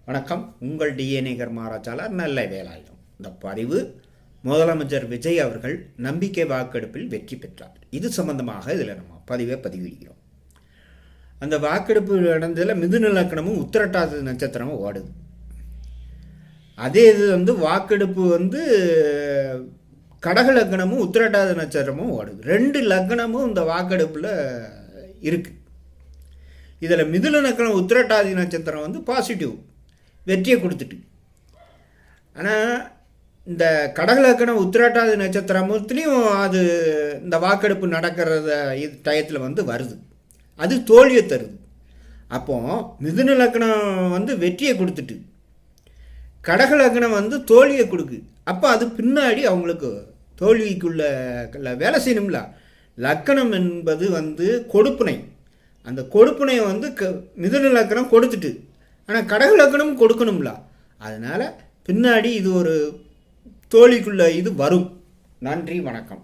வணக்கம். உங்கள் டிஎன்ஏ கர்மாராய்ச்சியாளர் நல்ல வேலாயுதம். இந்த பதிவு முதலமைச்சர் விஜய் அவர்கள் நம்பிக்கை வாக்கெடுப்பில் வெற்றி பெற்றார். இது சம்பந்தமாக இதில் நம்ம பதிவிடுகிறோம். அந்த வாக்கெடுப்பு நடந்ததில் மிதுன லக்னமும் உத்திரட்டாதி நட்சத்திரமும் ஓடுது. அதே இது வாக்கெடுப்பு கடக லக்னமும் உத்திரட்டாதி நட்சத்திரமும் ஓடுது. 2 லக்னமும் இந்த வாக்கெடுப்பில் இருக்குது. இதில் மிதுன லக்னம் உத்திரட்டாதி நட்சத்திரம் பாசிட்டிவ் வெற்றியை கொடுத்துட்டு, ஆனால் இந்த கடகலக்கணம் உத்திரட்டாதி நட்சத்திரத்துலேயும் அது இந்த வாக்கெடுப்பு நடக்கிறத டயத்தில் வருது, அது தோல்வியை தருது. அப்போது மிதுன லக்னம் வெற்றியை கொடுத்துட்டு கடக லக்னம் தோல்வியை கொடுக்கு. அப்போ அது பின்னாடி அவங்களுக்கு தோல்விக்குள்ள வேலை செய்யணும்ல. லக்கணம் என்பது கொடுப்புனை. அந்த கொடுப்புனை மிதுன லக்னம் கொடுத்துட்டு, ஆனால் கடக லக்னம் கொடுக்கணும்ல. அதனால் பின்னாடி இது ஒரு தோல்விக்குள்ள வரும். நன்றி, வணக்கம்.